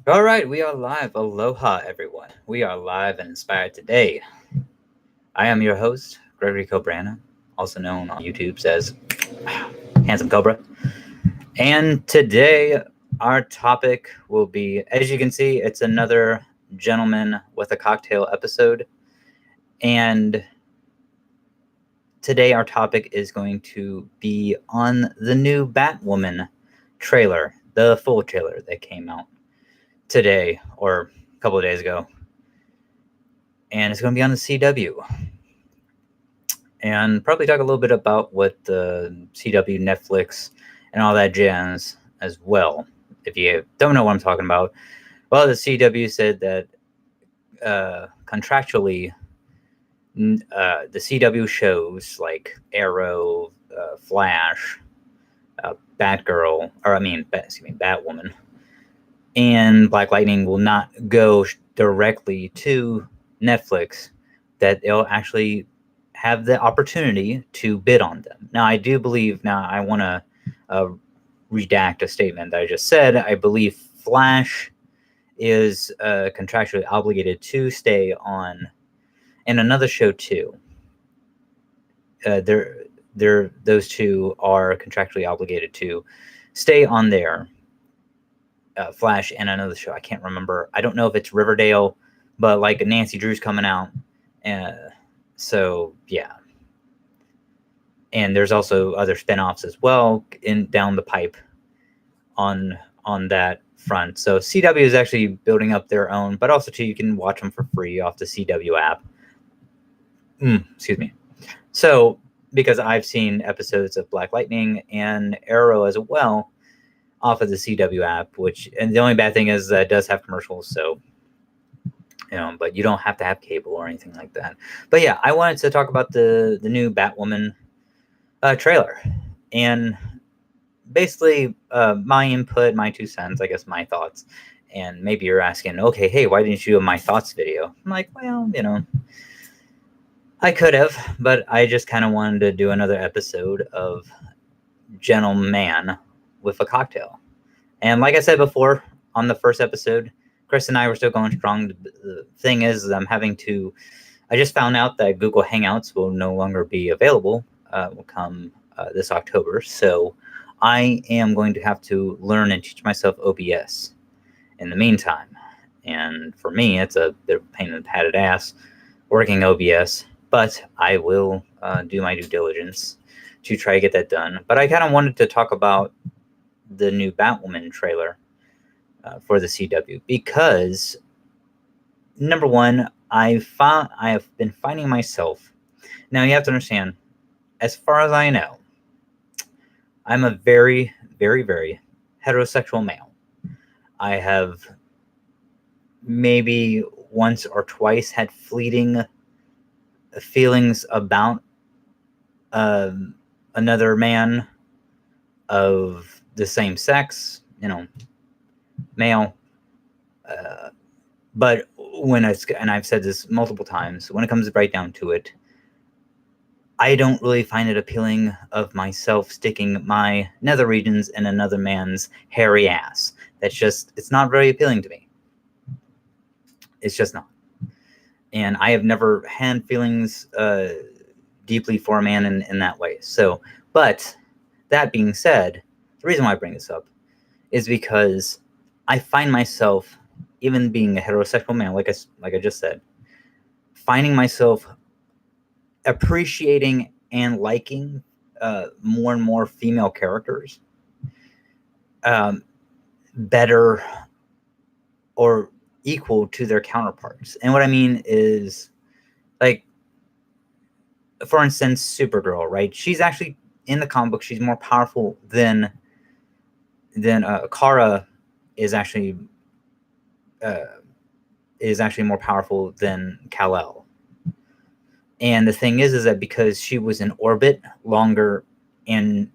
All right, we are live. Aloha, everyone. We are live and inspired today. I am your host, Gregory Cobrana, also known on YouTube as Handsome Cobra. And today, our topic will be, as you can see, it's another gentleman with a cocktail episode. And today, our topic is going to be on the new Batwoman trailer, the full trailer that came out today or a couple of days ago. And it's going to be on the CW. And probably talk a little bit about what the CW, Netflix, and all that jazz as well. If you don't know what I'm talking about, well, the CW said that contractually, the CW shows like Arrow, Flash, Batgirl, or I mean, Batwoman, and Black Lightning will not go directly to Netflix. That they'll actually have the opportunity to bid on them. Now, I do believe. Now, I want to uh, redact a statement that I just said. I believe Flash is contractually obligated to stay on, and another show too. Those two are contractually obligated to stay on there. Flash and another show. I can't remember. I don't know if it's Riverdale, but like Nancy Drew's coming out. Uh, so yeah, and there's also other spin-offs as well in down the pipe on on that front. So CW is actually building up their own, but also too you can watch them for free off the CW app. Excuse me. So because I've seen episodes of Black Lightning and Arrow as well off of the CW app, which and the only bad thing is that it does have commercials, so but you don't have to have cable or anything like that. But yeah, I wanted to talk about the new Batwoman trailer, and basically my input, my 2 cents, I guess my thoughts. And maybe you're asking, okay, hey, why didn't you do a my thoughts video? I'm like, well, I could have, but I just kind of wanted to do another episode of Gentleman with a cocktail. And like I said before on the first episode, Chris and I were still going strong. The thing is, I just found out that Google Hangouts will no longer be available, will come this October. So I am going to have to learn and teach myself OBS in the meantime. And for me, it's a bit of a pain in the padded ass working OBS, but I will do my due diligence to try to get that done. But I kind of wanted to talk about the new Batwoman trailer for the CW because number one, I have been finding myself. Now you have to understand, as far as I know, I'm a very, very, very heterosexual male. I have maybe once or twice had fleeting feelings about another man of the same sex, male. But and I've said this multiple times, when it comes right down to it, I don't really find it appealing of myself sticking my nether regions in another man's hairy ass. It's not very appealing to me. It's just not. And I have never had feelings deeply for a man in that way. So, but that being said, the reason why I bring this up is because I find myself, even being a heterosexual man, like I just said, finding myself appreciating and liking more and more female characters better or equal to their counterparts. And what I mean is, like, for instance, Supergirl, right? She's actually in the comic book. She's more powerful than Kara is actually more powerful than Kal-El. And the thing is that because she was in orbit longer and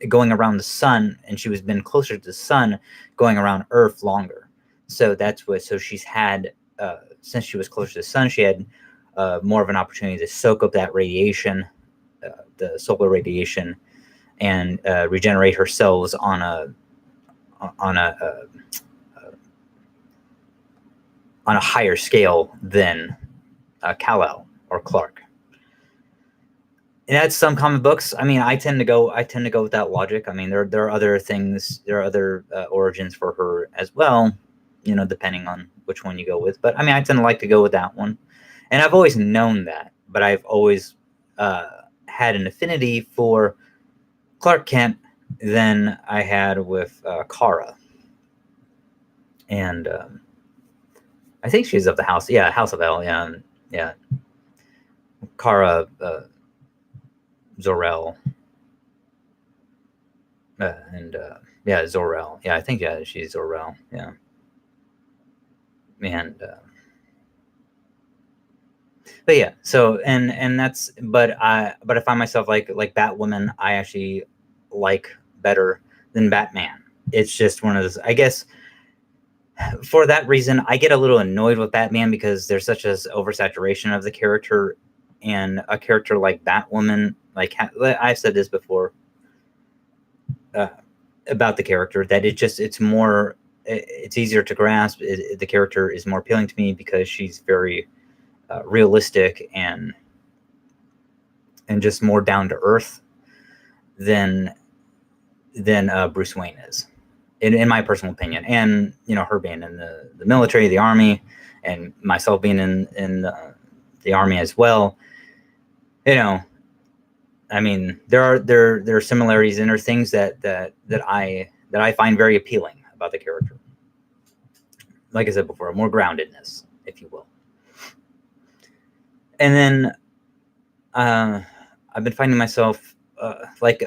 going around the sun, and she was been closer to the sun, going around Earth longer. So she's had since she was closer to the sun, she had more of an opportunity to soak up that radiation, the solar radiation, and regenerate her cells on a on a higher scale than Kal-El or Clark. And that's some comic books. I mean, I tend to go with that logic. I mean, there are other things, there are other origins for her as well, you know, depending on which one you go with. But I mean, I tend to like to go with that one, and I've always known that. But I've always had an affinity for Clark Kent than I had with Kara, and I think she's of the House, House of El, yeah, Kara. Zor-El, and Zor-El. Yeah, I think she's Zor-El. Yeah, and but yeah. So and that's but I find myself like Batwoman. I actually like better than Batman. It's just one of those. I guess for that reason, I get a little annoyed with Batman because there's such an oversaturation of the character, and a character like Batwoman. Like I've said this before about the character, that it's more, it's easier to grasp. The character is more appealing to me because she's very realistic and just more down to earth than Bruce Wayne is, in my personal opinion. And you know, her being in the military, the army, and myself being in the army as well. You know, I mean, there are similarities, and there are things that I find very appealing about the character. Like I said before, more groundedness, if you will. And then I've been finding myself like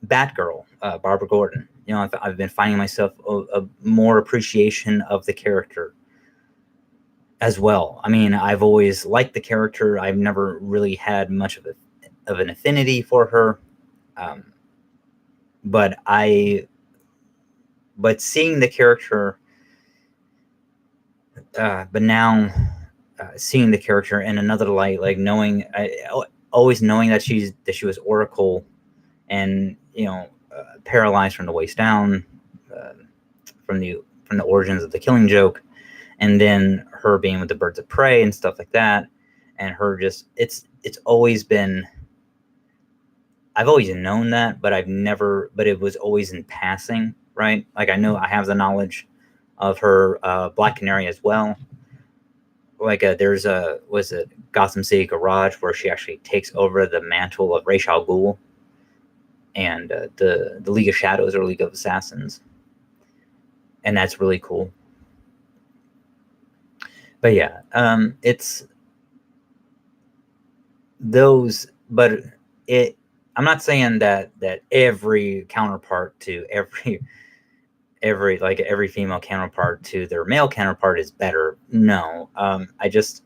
Batgirl, Barbara Gordon. You know, I've been finding myself a more appreciation of the character as well. I mean, I've always liked the character. I've never really had much of an affinity for her, but seeing the character, but now seeing the character in another light, like always knowing that she was Oracle, and you know, paralyzed from the waist down, from the origins of the Killing Joke, and then her being with the Birds of Prey and stuff like that, and her just it's always been. I've always known that, but it was always in passing, right? Like I know I have the knowledge of her Black Canary as well. Like there's was it Gotham City Garage, where she actually takes over the mantle of Ra's al Ghul and the League of Shadows or League of Assassins, and that's really cool. But yeah, it's those, but I'm not saying that every counterpart to every female counterpart to their male counterpart is better. No, it's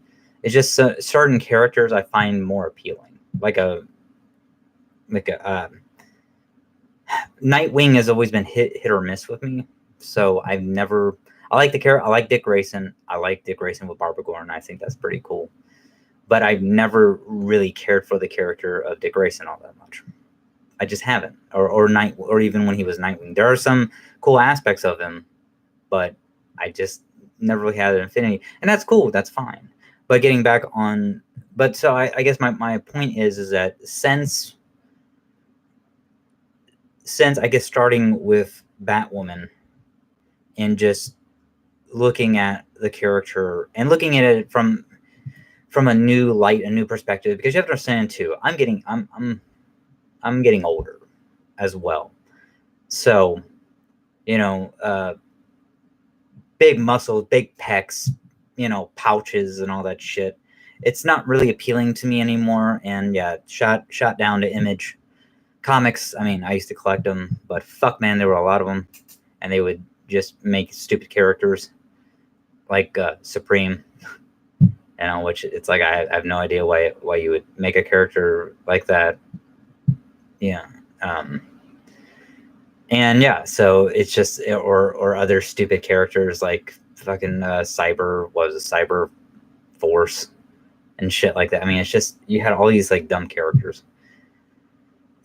just certain characters I find more appealing. Like Nightwing has always been hit or miss with me. So I like the character. I like Dick Grayson. I like Dick Grayson with Barbara Gordon. I think that's pretty cool. But I've never really cared for the character of Dick Grayson all that much. I just haven't. Or even when he was Nightwing. There are some cool aspects of him, but I just never really had an affinity. And that's cool. That's fine. But getting back on... But so I guess my point is that since I guess starting with Batwoman and just looking at the character and looking at it from a new light, a new perspective, because you have to understand too, I'm getting older as well. So, you know, big muscles, big pecs, you know, pouches and all that shit. It's not really appealing to me anymore. And yeah, shot down to Image Comics. I mean, I used to collect them, but fuck, man, there were a lot of them, and they would just make stupid characters like Supreme. You know, which it's like I have no idea why you would make a character like that. Yeah. And yeah, so it's just or other stupid characters like fucking Cyber Force and shit like that. I mean, it's just you had all these like dumb characters.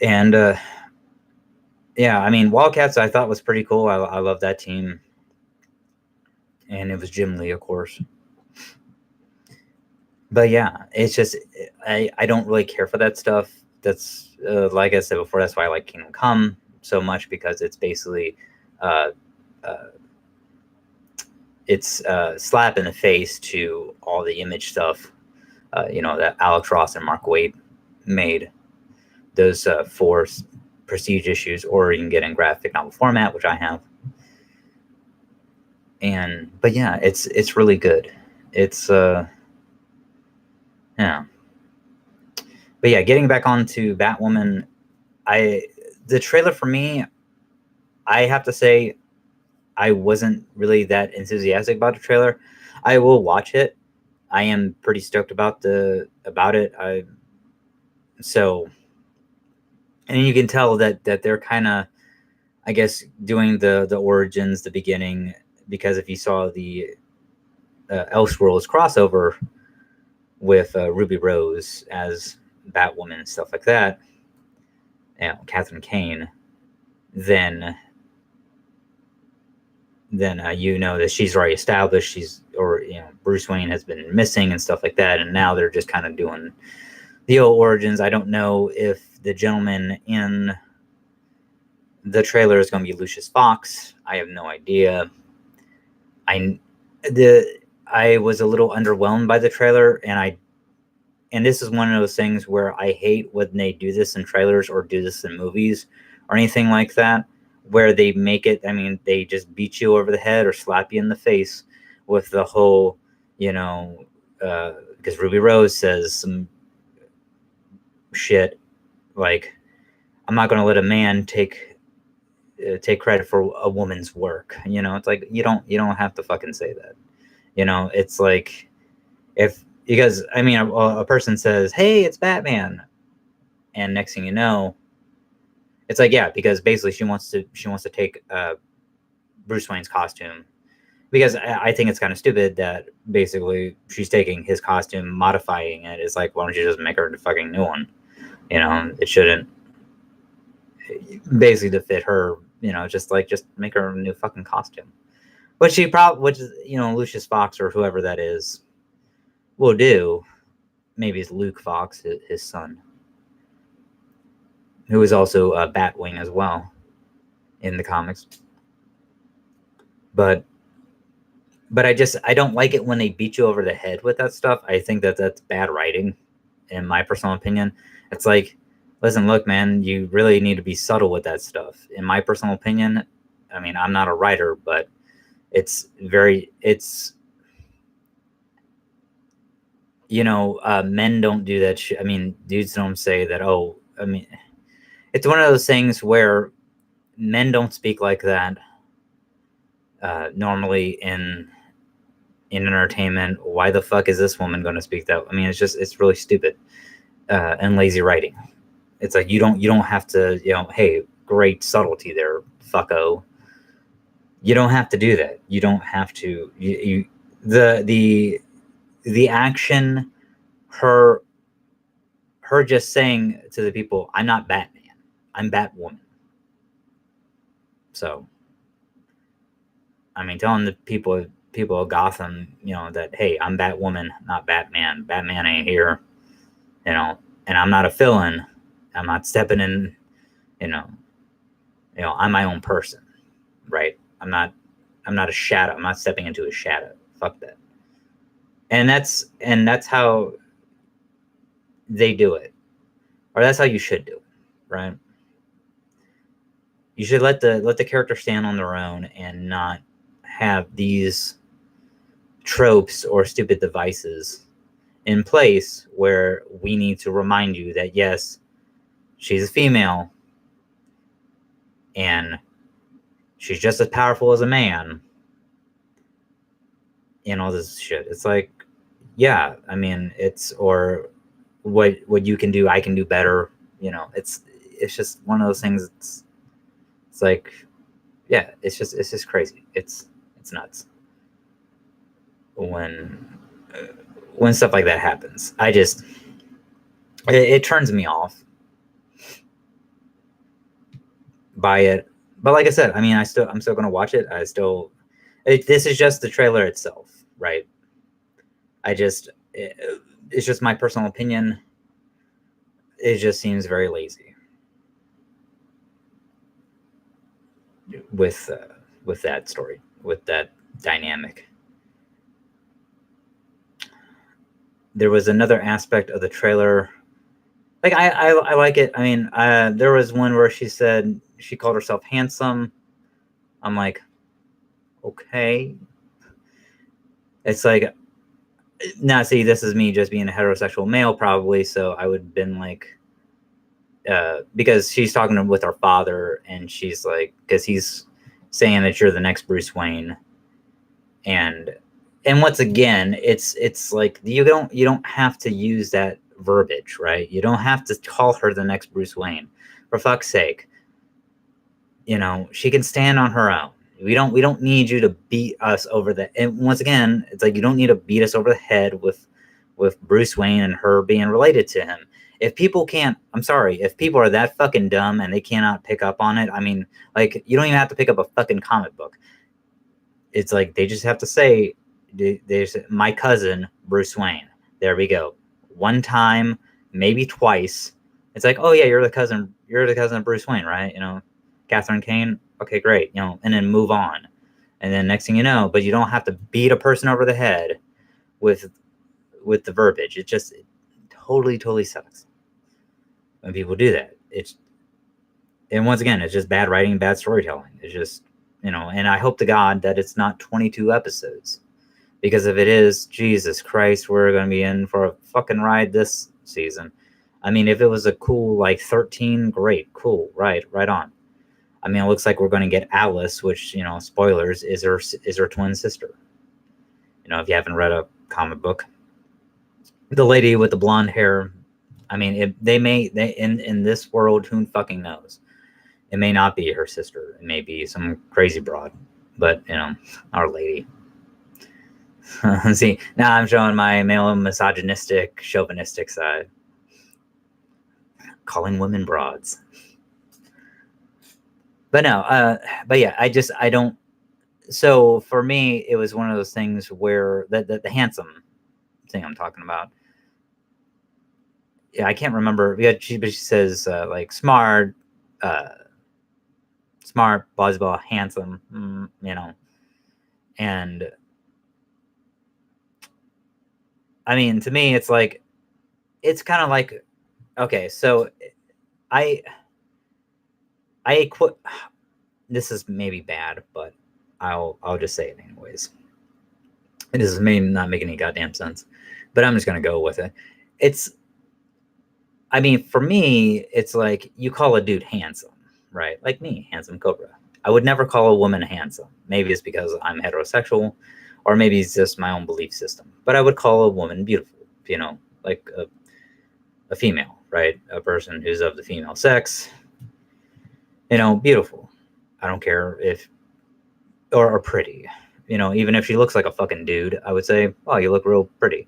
And yeah, I mean, Wildcats I thought was pretty cool. I love that team. and it was Jim Lee, of course. But yeah, it's just I don't really care for that stuff. That's like I said before. That's why I like Kingdom Come so much, because it's basically uh, uh, it's slap in the face to all the image stuff. That Alex Ross and Mark Waid made. Those four prestige issues, or you can get in graphic novel format, which I have. But yeah, it's really good. It's yeah. But yeah, getting back onto Batwoman, the trailer for me, I have to say, I wasn't really that enthusiastic about the trailer. I will watch it. I am pretty stoked about it. So, and you can tell that they're kind of, I guess, doing the origins, the beginning, because if you saw the Elseworlds crossover with Ruby Rose as Batwoman and stuff like that, Catherine Kane, then that she's already established. Bruce Wayne has been missing and stuff like that, and now they're just kind of doing the old origins. I don't know if the gentleman in the trailer is going to be Lucius Fox. I have no idea. I was a little underwhelmed by the trailer, and this is one of those things where I hate when they do this in trailers or do this in movies or anything like that, where they make it, they just beat you over the head or slap you in the face with the whole, because Ruby Rose says some shit like, I'm not going to let a man take credit for a woman's work. It's like, you don't have to fucking say that. It's like, because a person says, hey, it's Batman, and next thing you know, it's like, yeah, because basically she wants to take Bruce Wayne's costume, because I think it's kind of stupid that basically she's taking his costume, modifying it. It's like, why don't you just make her a fucking new one? It shouldn't basically to fit her. Just make her a new fucking costume, which Lucius Fox or whoever that is will do. Maybe it's Luke Fox, his son, who is also Batwing as well in the comics. But I don't like it when they beat you over the head with that stuff. I think that's bad writing, in my personal opinion. It's like, listen, look, man, you really need to be subtle with that stuff. In my personal opinion, I'm not a writer, but men don't do that shit. Dudes don't say that. Oh, it's one of those things where men don't speak like that normally in entertainment. Why the fuck is this woman going to speak that? It's really stupid and lazy writing. It's like, you don't have to, hey, great subtlety there, fucko. You don't have to do that. You don't have to. The action, her just saying to the people, I'm not Batman, I'm Batwoman. So, telling the people of Gotham, that, hey, I'm Batwoman, not Batman. Batman ain't here, and I'm not a villain. I'm not stepping in, I'm my own person, right? I'm not a shadow. I'm not stepping into a shadow. Fuck that. And that's how they do it, or that's how you should do it, right? You should let the character stand on their own and not have these tropes or stupid devices in place where we need to remind you that, yes, she's a female and she's just as powerful as a man and all this shit. It's like, yeah, or what you can do, I can do better. It's just one of those things. It's like, yeah, it's just crazy. It's nuts when stuff like that happens. It turns me off by it. But like I said, I'm still going to watch it. This is just the trailer itself, right? It's just my personal opinion. It just seems very lazy with that story, with that dynamic. There was another aspect of the trailer. Like I like it. I mean, there was one where she said she called herself handsome. I'm like, okay. It's like, now see, this is me just being a heterosexual male probably, so I would have been like, because she's talking with her father, and she's like, because he's saying that you're the next Bruce Wayne, and once again, it's like you don't have to use that verbiage, right? You don't have to call her the next Bruce Wayne, for fuck's sake. You know, she can stand on her own. We don't need you to beat us over the. And once again, it's like you don't need to beat us over the head with Bruce Wayne and her being related to him. If people can't, I'm sorry, if people are that fucking dumb and they cannot pick up on it, I mean, like, you don't even have to pick up a fucking comic book. It's like they just have to say, there's my cousin Bruce Wayne. There we go. One time, maybe twice. It's like, oh yeah, you're the cousin of Bruce Wayne, right? You know, Catherine Kane. Okay, great. You know, and then move on. And then next thing you know, but you don't have to beat a person over the head with the verbiage. It totally sucks when people do that. And once again, it's just bad writing, bad storytelling. It's just, you know, and I hope to God that it's not 22 episodes, because if it is, Jesus Christ, we're going to be in for a fucking ride this season. I mean, if it was a cool, like, 13, great, cool, right on. I mean, it looks like we're going to get Alice, which, you know, spoilers, is her twin sister. You know, if you haven't read a comic book, the lady with the blonde hair. I mean, in this world, who fucking knows? It may not be her sister. It may be some crazy broad, but, you know, Our Lady. See, now I'm showing my male misogynistic, chauvinistic side, calling women broads. But no, but yeah, I don't. So for me, it was one of those things where the handsome thing I'm talking about. Yeah, I can't remember. Yeah, but she says like smart, blah, handsome, you know, and I mean, to me, it's like, it's kind of like, okay, so I quit. This is maybe bad, but I'll just say it anyways. This is maybe not making any goddamn sense, but I'm just gonna go with it. I mean, for me, it's like you call a dude handsome, right? Like me, handsome Cobra. I would never call a woman handsome. Maybe it's because I'm heterosexual, or maybe it's just my own belief system. But I would call a woman beautiful, you know, like a female, right? A person who's of the female sex, you know, beautiful. I don't care if, or pretty, you know, even if she looks like a fucking dude, I would say, oh, you look real pretty,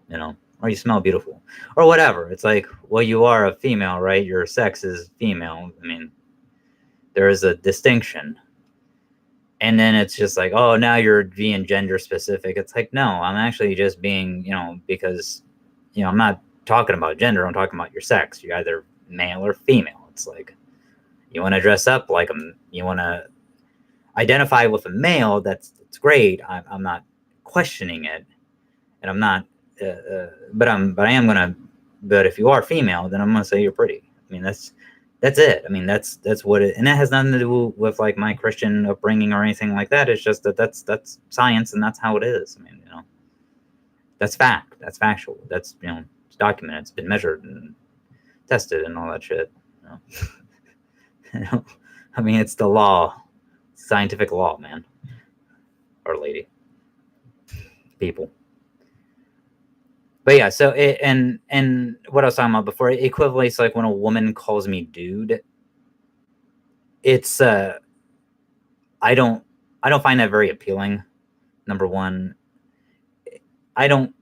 you know, or you smell beautiful, or whatever. It's like, well, you are a female, right? Your sex is female. I mean, there is a distinction. And then it's just like, oh, now you're being gender specific. It's like, no, I'm actually just being, you know, because, you know, I'm not talking about gender. I'm talking about your sex. You're either male or female. It's like, you want to dress up like you want to identify with a male. That's great. I'm not questioning it, and I'm not. But I am gonna. But if you are female, then I'm gonna say you're pretty. I mean, that's it. I mean, that's what it, and that has nothing to do with like my Christian upbringing or anything like that. It's just that's science, and that's how it is. I mean, you know, that's fact. That's factual. That's, you know, it's documented. It's been measured and tested and all that shit. You know? You know? I mean, it's the law, scientific law, man. Or lady, people. But yeah, so and what I was talking about before, it equates like when a woman calls me dude. It's I don't find that very appealing. Number one, I don't.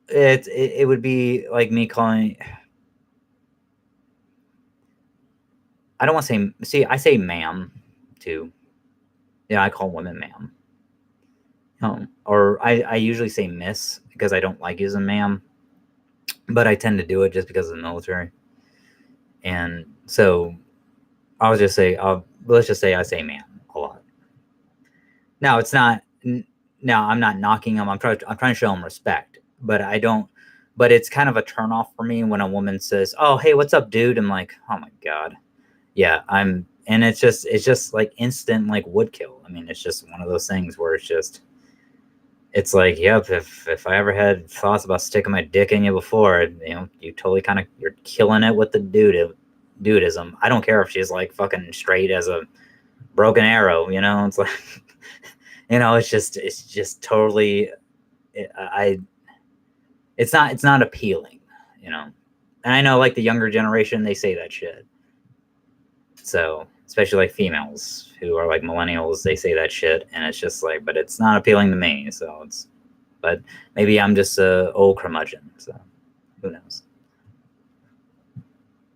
It would be like me calling. I don't want to say. See, I say ma'am too, Yeah, I call women ma'am. Or I usually say miss because I don't like using ma'am, but I tend to do it just because of the military. And so let's just say I say ma'am a lot. Now it's not. Now I'm not knocking them. I'm trying to show them respect, but I don't. But it's kind of a turnoff for me when a woman says, "Oh, hey, what's up, dude?" I'm like, "Oh my god, yeah." And it's just like instant like wood kill. I mean, it's just one of those things where it's like, yep. If I ever had thoughts about sticking my dick in you before, you totally kind of you're killing it with the dudism. I don't care if she's like fucking straight as a broken arrow. It's like, it's just totally. I it's not appealing. And I know like the younger generation, they say that shit. So especially like females who are like millennials, they say that shit, and it's just like, but it's not appealing to me. But maybe I'm just a old curmudgeon. So who knows?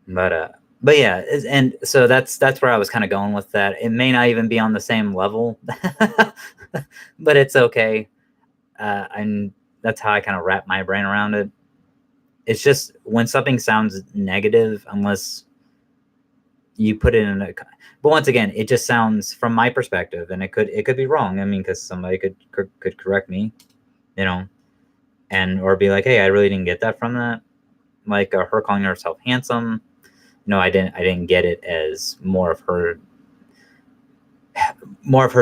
But yeah, and so that's where I was kind of going with that. It may not even be on the same level, but it's okay. And that's how I kind of wrap my brain around it. It's just when something sounds negative, unless you put it in a. But once again, it just sounds from my perspective, and it could be wrong. I mean, because somebody could correct me, you know, and or be like, hey, I really didn't get that from that. Like her calling herself handsome. No, I didn't get it as more of her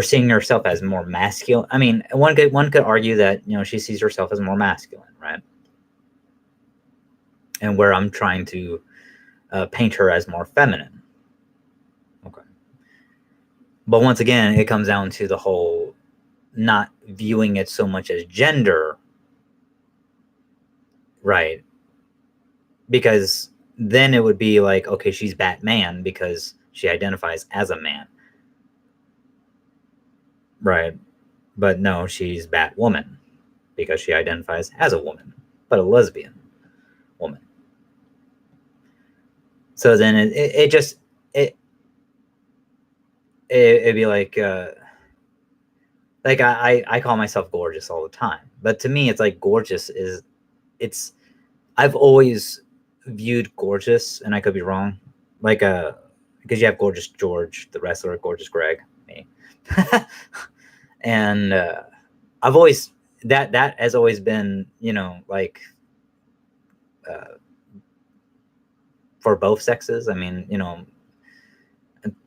seeing herself as more masculine. I mean, one could argue that she sees herself as more masculine, right? And where I'm trying to paint her as more feminine. Okay, but once again, it comes down to the whole not viewing it so much as gender, right? Because then it would be like, okay, she's Batman because she identifies as a man, right? But no, she's Batwoman because she identifies as a woman, but a lesbian woman. So then it just it'd be like I call myself gorgeous all the time, but to me it's like gorgeous is it's I've always viewed gorgeous, and I could be wrong, like because you have Gorgeous George, the wrestler, Gorgeous Greg, me, and I've always that has always been like uh, for both sexes. I mean,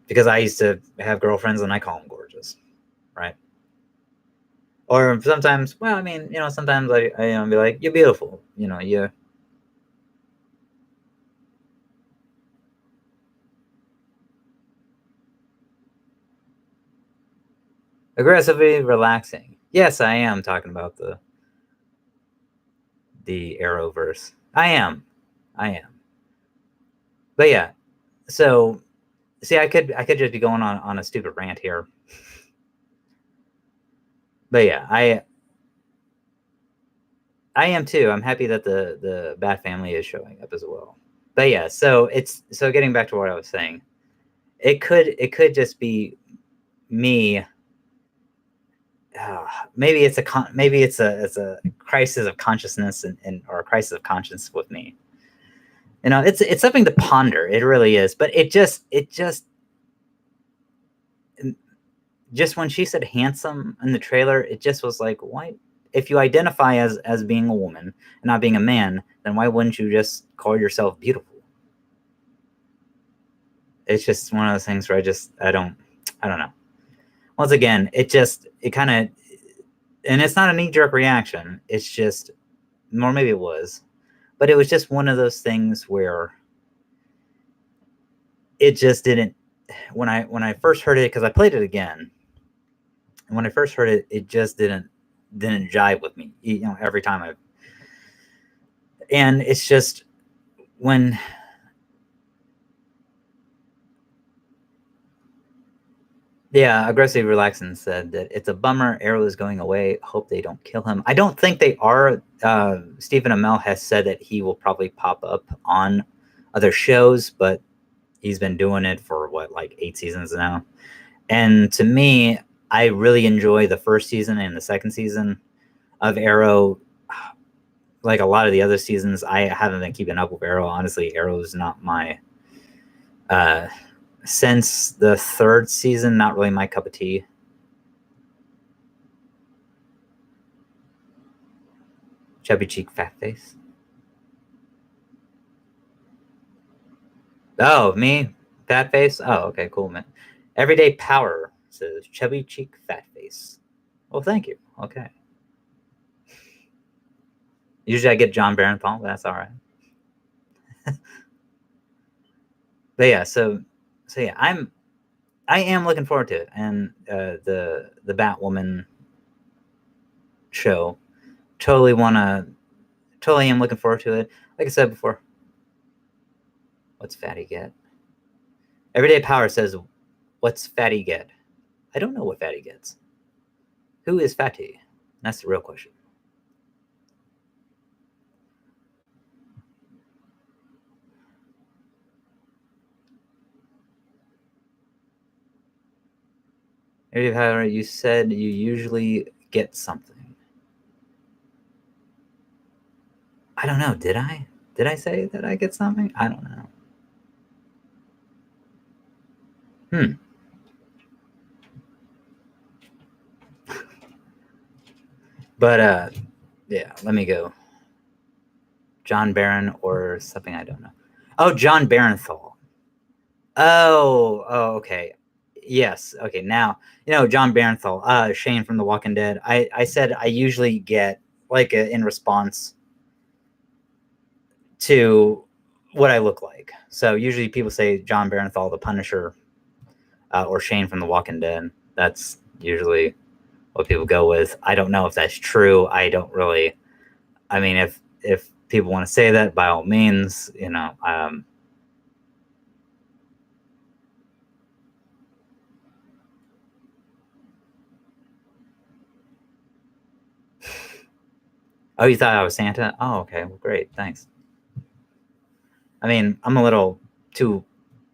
because I used to have girlfriends and I call them gorgeous, right? Or sometimes, well, I mean, sometimes I be like, you're beautiful, you. Aggressively relaxing. Yes, I am talking about the Arrowverse. I am. But yeah, so see, I could just be going on a stupid rant here. But yeah, I am too. I'm happy that the Bat family is showing up as well. But yeah, so getting back to what I was saying, it could just be me. Maybe it's a crisis of consciousness and or a crisis of conscience with me. It's something to ponder. It really is. But just when she said handsome in the trailer, it just was like, why? If you identify as being a woman and not being a man, then why wouldn't you just call yourself beautiful? It's just one of those things where I don't know. Once again, it kind of, and it's not a knee jerk reaction. It's just, or maybe it was, but it was just one of those things where it just didn't. When I first heard it, because I played it again, and when I first heard it, it just didn't jive with me. Every time and it's just when. Yeah, aggressive relaxing said that it's a bummer. Arrow is going away. Hope they don't kill him. I don't think they are. Stephen Amell has said that he will probably pop up on other shows, but he's been doing it for what, like 8 seasons now. And to me, I really enjoy the first season and the second season of Arrow. Like a lot of the other seasons, I haven't been keeping up with Arrow. Honestly, Arrow is not my since the third season, not really my cup of tea. Chubby cheek, fat face. Oh, me, fat face. Oh, okay, cool, man. Everyday power says chubby cheek, fat face. Well, thank you. Okay. Usually I get John Barenthal, but that's all right. But yeah, so yeah, I am looking forward to it, and the Batwoman show. Totally am looking forward to it. Like I said before, what's Fatty get? Everyday Power says, "What's Fatty get?" I don't know what Fatty gets. Who is Fatty? That's the real question. Everyday Power, you said you usually get something. I don't know. Did I? Did I say that I get something? I don't know. Hmm. But yeah, let me go. John Barron or something I don't know. Oh, John Barenthal. Okay. Yes. Okay. Now, John Barenthal, Shane from The Walking Dead. I said I usually get like in response to what I look like. So usually people say John Barenthal, the Punisher, or Shane from The Walking Dead. That's usually what people go with. I don't know if that's true. I don't really. I mean, if people want to say that, by all means, Oh, you thought I was Santa? Oh, okay. Well, great. Thanks. I mean, I'm a little too,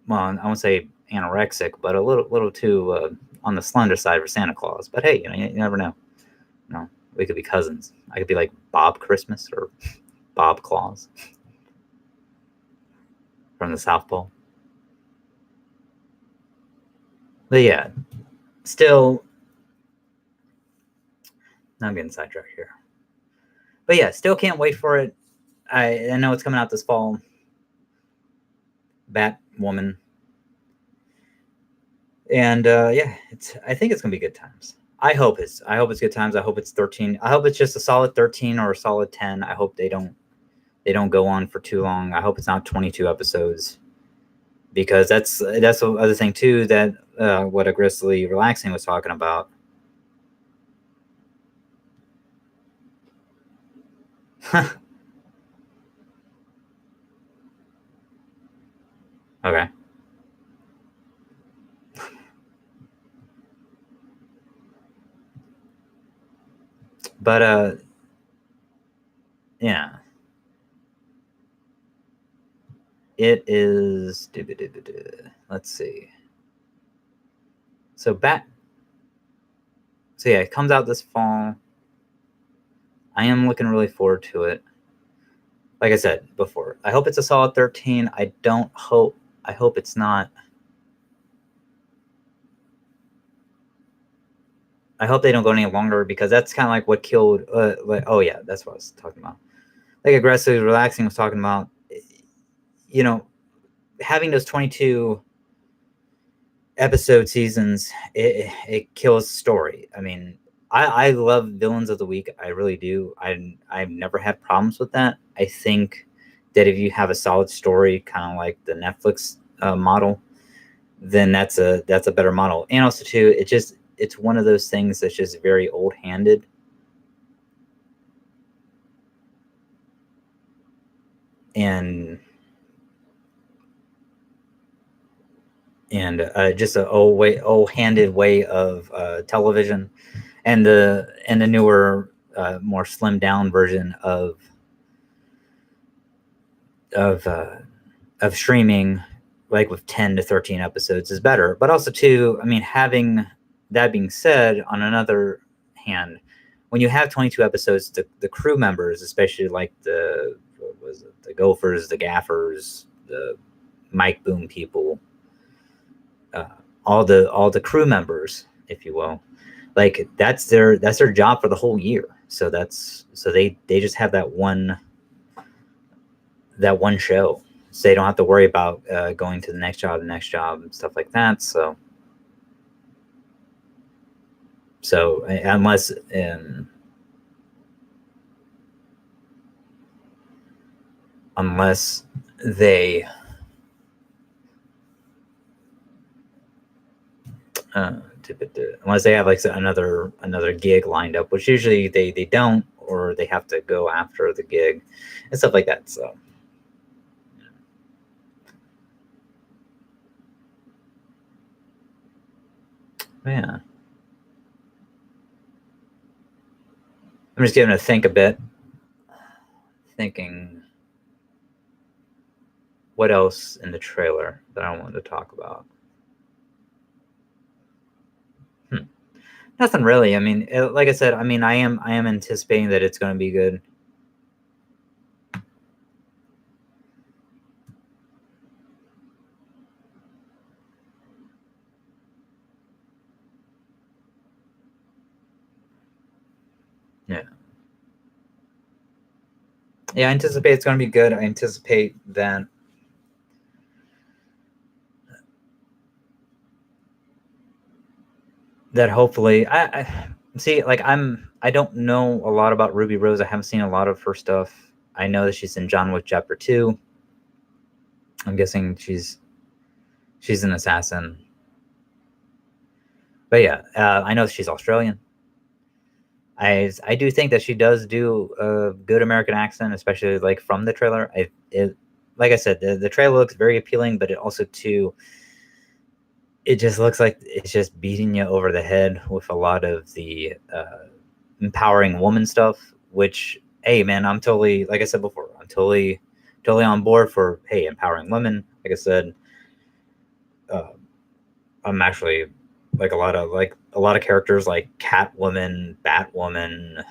well, I won't say anorexic, but a little too on the slender side for Santa Claus. But hey, you never know. We could be cousins. I could be like Bob Christmas or Bob Claus from the South Pole. But yeah, still, I'm getting sidetracked here. But yeah, still can't wait for it. I know it's coming out this fall. Batwoman. And yeah, I think it's gonna be good times. I hope it's good times. I hope it's 13. I hope it's just a solid 13 or a solid 10. I hope they don't go on for too long. I hope it's not 22 episodes, because that's the other thing too, that what a Grizzly Relaxing was talking about. Okay. But yeah. It is, let's see. So yeah, it comes out this fall. I am looking really forward to it. Like I said before, I hope it's a solid 13. I hope it's not. I hope they don't go any longer, because that's kind of like what killed. Oh yeah, that's what I was talking about. Like Aggressive Relaxing was talking about. You know, having those 22 episode seasons, it kills story. I mean, I love Villains of the Week. I really do. I've never had problems with that. I think that if you have a solid story, kind of like the Netflix model, then that's a better model. And also too, it's one of those things that's just very old handed. And just a old handed way of television, and the newer more slimmed down version of uh, of streaming, like with 10 to 13 episodes, is better. But also too, I mean, having that being said, on another hand, when you have 22 episodes, the crew members, especially like the Gophers, the Gaffers, the Mike Boom people, uh, all the crew members, if you will, like that's their job for the whole year. So they just have that one show, so they don't have to worry about going to the next job, and stuff like that. So unless unless they unless they have like another gig lined up, which usually they don't, or they have to go after the gig and stuff like that. So yeah, I'm just giving it a think a bit, thinking what else in the trailer that I wanted to talk about. Nothing really. I mean, like I said, I mean, I am anticipating that it's going to be good. Yeah. Yeah, I anticipate it's going to be good. I anticipate that hopefully I see, like I don't know a lot about Ruby Rose. I haven't seen a lot of her stuff. I know that she's in John Wick Chapter 2. I'm guessing she's an assassin. But yeah, I know she's Australian. I do think that she does do a good American accent, especially like from the trailer. Like I said, the trailer looks very appealing, but it also too, it just looks like it's just beating you over the head with a lot of the empowering woman stuff. Which, hey man, I'm totally, like I said before, I'm totally on board for, hey, empowering women. Like I said, I'm actually like a lot of characters like Catwoman, Batwoman,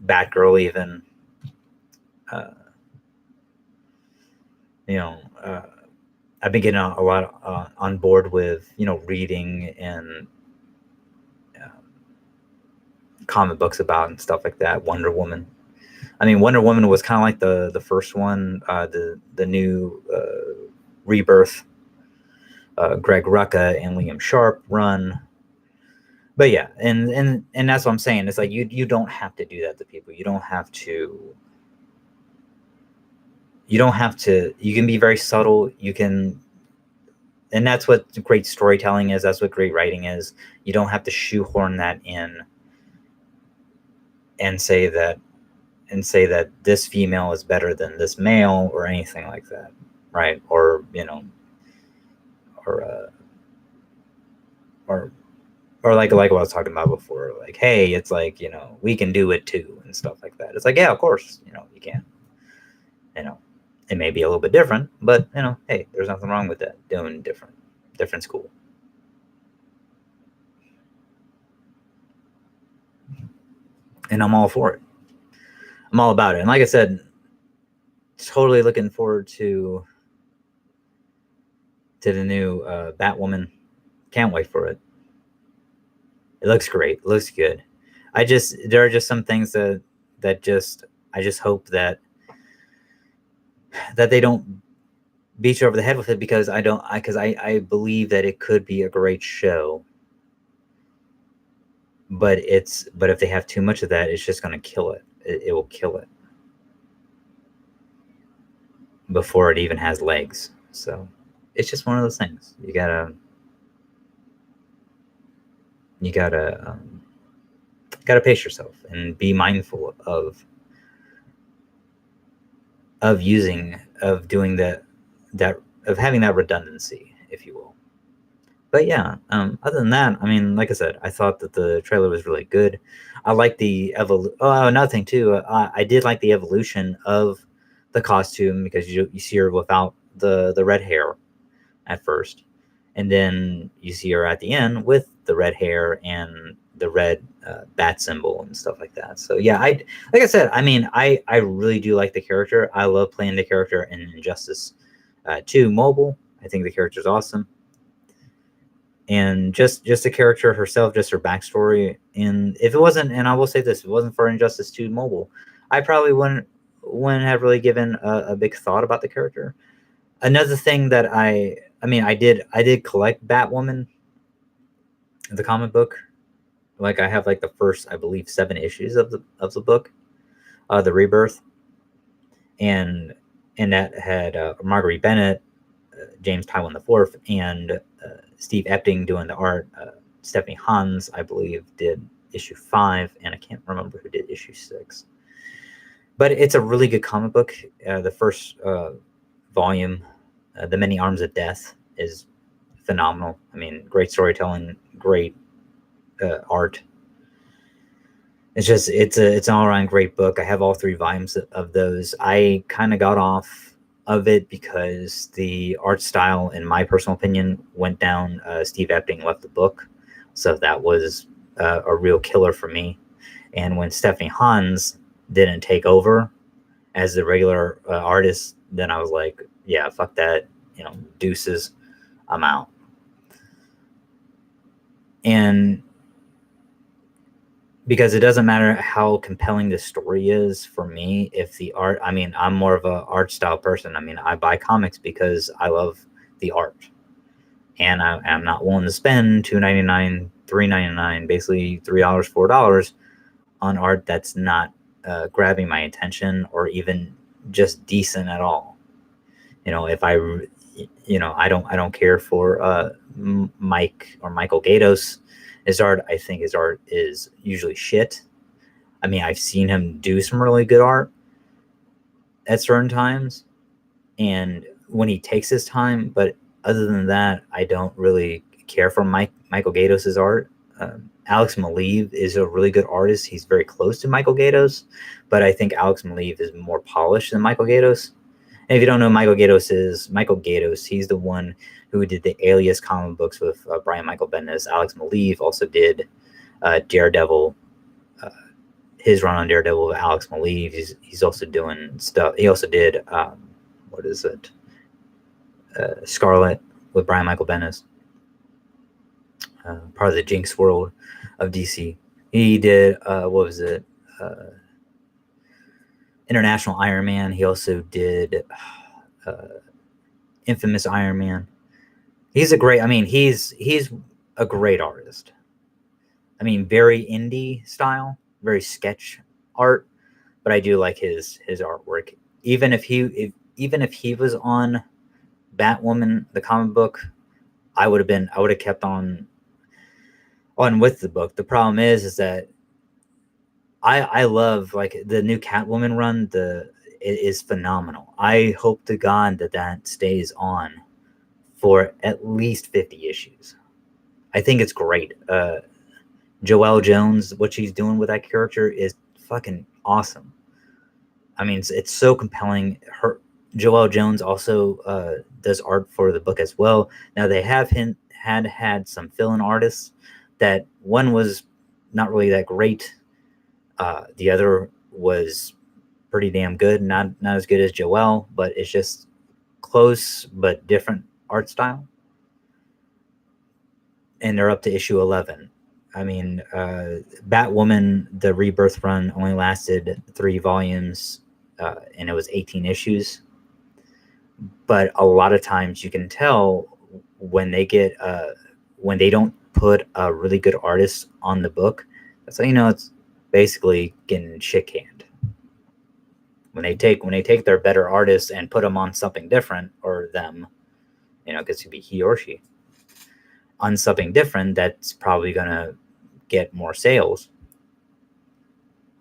Batgirl, even. Uh, you know, I've been getting a lot on board with reading and comic books about and stuff like that. Wonder Woman. I mean, Wonder Woman was kind of like the first one, the new Rebirth, Greg Rucka and Liam Sharp run. But yeah, and that's what I'm saying. It's like you don't have to do that to people. You don't have to. You can be very subtle. You can, and that's what great storytelling is. That's what great writing is. You don't have to shoehorn that in and say that this female is better than this male or anything like that, right? Or or or like what I was talking about before, like, hey, it's like, we can do it too and stuff like that. It's like, yeah, of course, you can. It may be a little bit different, but hey, there's nothing wrong with that. Doing different's cool. And I'm all for it. I'm all about it. And like I said, totally looking forward to the new Batwoman. Can't wait for it. It looks great. It looks good. There are just some things that I just hope that they don't beat you over the head with it, because I believe that it could be a great show. But if they have too much of that, it's just going to kill it. It will kill it before it even has legs. So it's just one of those things. You gotta pace yourself and be mindful of doing of having that redundancy, if you will. But yeah, other than that, I mean, like I said, I thought that the trailer was really good. I like the another thing too. I did like the evolution of the costume, because you see her without the red hair at first, And then you see her at the end with the red hair and the red bat symbol and stuff like that. So yeah, like I said, I mean, I really do like the character. I love playing the character in Injustice 2 Mobile. I think the character's awesome. And just the character herself, just her backstory. And if it wasn't, and I will say this, if it wasn't for Injustice 2 Mobile, I probably wouldn't have really given a big thought about the character. Another thing that I did collect Batwoman, the comic book. Like I have like the first, I believe, 7 issues of the book, the Rebirth, and that had Marguerite Bennett, James Tywin IV, and Steve Epting doing the art. Stephanie Hans, I believe, did issue 5, and I can't remember who did issue 6. But it's a really good comic book. The first volume, The Many Arms of Death, is phenomenal. I mean, great storytelling, great art. It's an all-around great book. I have all 3 volumes of those. I kind of got off of it because the art style, in my personal opinion, went down. Steve Epting left the book, so that was a real killer for me. And when Stephanie Hans didn't take over as the regular artist, then I was like, yeah, fuck that, deuces, I'm out. And because it doesn't matter how compelling the story is for me, if the art, I mean, I'm more of an art style person. I mean, I buy comics because I love the art, and I'm not willing to spend $2.99, $3.99, basically $3, $4 on art that's not grabbing my attention or even just decent at all. If I don't care for Michael Gaydos. His art, I think his art is usually shit. I mean, I've seen him do some really good art at certain times, and when he takes his time, but other than that, I don't really care for Michael Gaydos' art. Alex Maleev is a really good artist. He's very close to Michael Gaydos, but I think Alex Maleev is more polished than Michael Gaydos. And if you don't know, Michael Gaydos, he's the one who did the Alias comic books with Brian Michael Bendis. Alex Maleev also did Daredevil, his run on Daredevil with Alex Maleev. He's also doing stuff. He also did, Scarlet with Brian Michael Bendis, part of the Jinx world of DC. He did, International Iron Man. He also did Infamous Iron Man. He's a great artist. I mean, very indie style, very sketch art, but I do like his artwork. Even if he was on Batwoman, the comic book, I would have kept on with the book. The problem is that I love, like, the new Catwoman run. It is phenomenal. I hope to God that stays on for at least 50 issues. I think it's great. Joelle Jones, what she's doing with that character is fucking awesome. I mean, it's so compelling. Joelle Jones also does art for the book as well. Now, they have had some fill-in artists. That one was not really that great. The other was pretty damn good. Not as good as Joelle, but it's just close but different art style. And they're up to issue 11. I mean, Batwoman, the Rebirth run only lasted 3 volumes, and it was 18 issues. But a lot of times you can tell when they don't put a really good artist on the book. That's how you know it's basically getting shit canned. When they take their better artists and put them on something different, or them, because it could be he or she, on something different, that's probably gonna get more sales.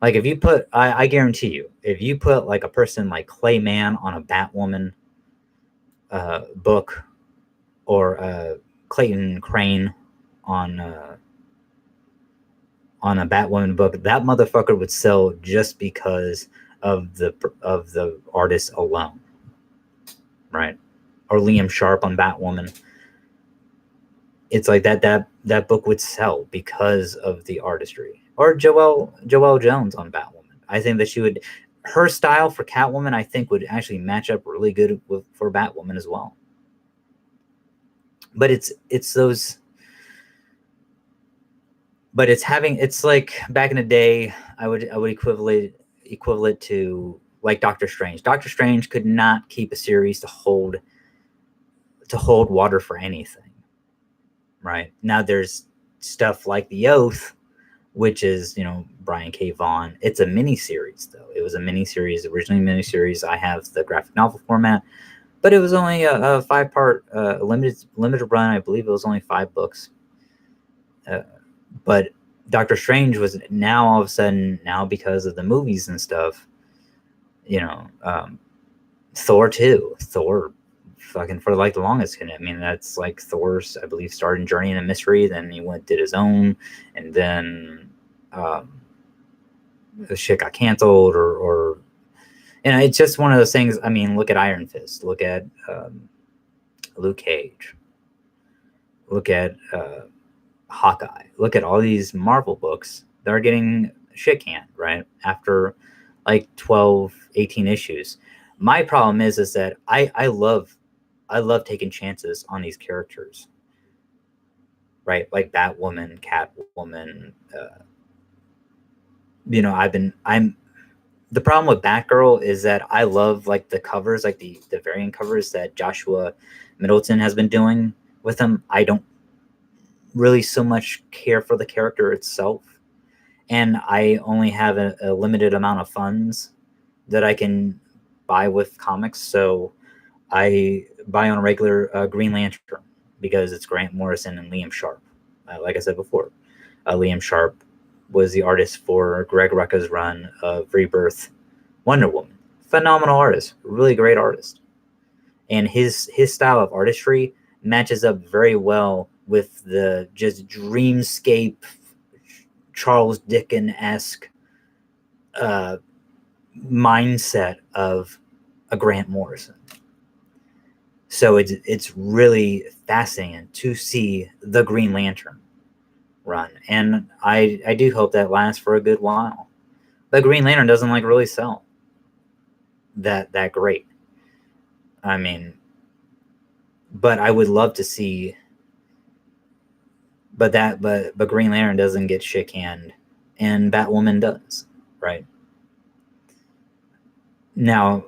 Like, if you put, I guarantee you, if you put like a person like Clay Mann on a Batwoman book, or Clayton Crane on a Batwoman book, that motherfucker would sell just because of the artist alone, right? Or Liam Sharp on Batwoman. it's like that book would sell because of the artistry. Or Joelle Jones on Batwoman. I think that she would, her style for Catwoman, I think would actually match up really good for Batwoman as well. But it's those, but it's like back in the day, I would equivalent to like Doctor Strange. Doctor Strange could not keep a series to hold water for anything. Right now, there's stuff like The Oath, which is Brian K. Vaughan. It's a mini series though. It was a mini series, originally mini series. I have the graphic novel format, but it was only a 5-part limited run. I believe it was only 5 books. But Doctor Strange was now all of a sudden, now because of the movies and stuff, Thor 2, Thor fucking for like the longest. I mean, that's like Thor's, I believe, started in Journey into Mystery, then he did his own, and then the shit got canceled, or it's just one of those things. I mean, look at Iron Fist, look at Luke Cage, look at Hawkeye, look at all these Marvel books that are getting shit canned, right? After like 12, 18 issues. My problem is that I love taking chances on these characters, right? Like Batwoman, Catwoman. The problem with Batgirl is that I love like the covers, like the variant covers that Joshua Middleton has been doing with them. I don't really so much care for the character itself, and I only have a limited amount of funds that I can buy with comics, so I buy on a regular Green Lantern because it's Grant Morrison and Liam Sharp. Like I said before, Liam Sharp was the artist for Greg Rucka's run of Rebirth Wonder Woman. Phenomenal artist, really great artist. And his style of artistry matches up very well with the just dreamscape, Charles Dickens-esque mindset of a Grant Morrison. So it's really fascinating to see the Green Lantern run, and I do hope that lasts for a good while. But Green Lantern doesn't like really sell that great. I mean, but I would love to see. But Green Lantern doesn't get shit canned, and Batwoman does, right? Now,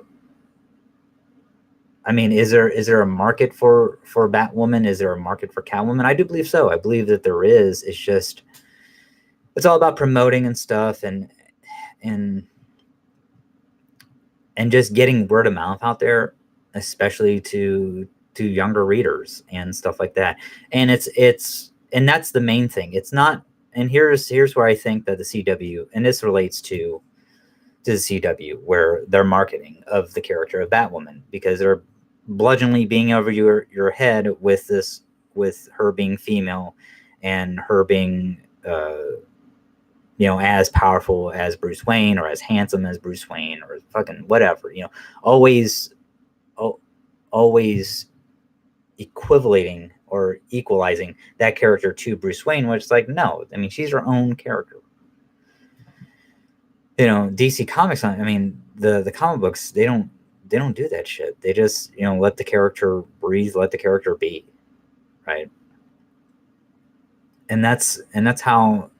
I mean, is there a market for Batwoman? Is there a market for Catwoman? I do believe so. I believe that there is. It's just, it's all about promoting and stuff, and just getting word of mouth out there, especially to younger readers and stuff like that. And and that's the main thing. It's not. And here's where I think that the CW, and this relates to the CW, where their marketing of the character of Batwoman, because they're bludgeoningly being over your head with this, with her being female and her being as powerful as Bruce Wayne, or as handsome as Bruce Wayne, or fucking whatever, always equivalating or equalizing that character to Bruce Wayne, which is like, no, I mean, she's her own character. DC Comics, I mean, the comic books, they don't do that shit. They just, let the character breathe, let the character be, right? And that's how,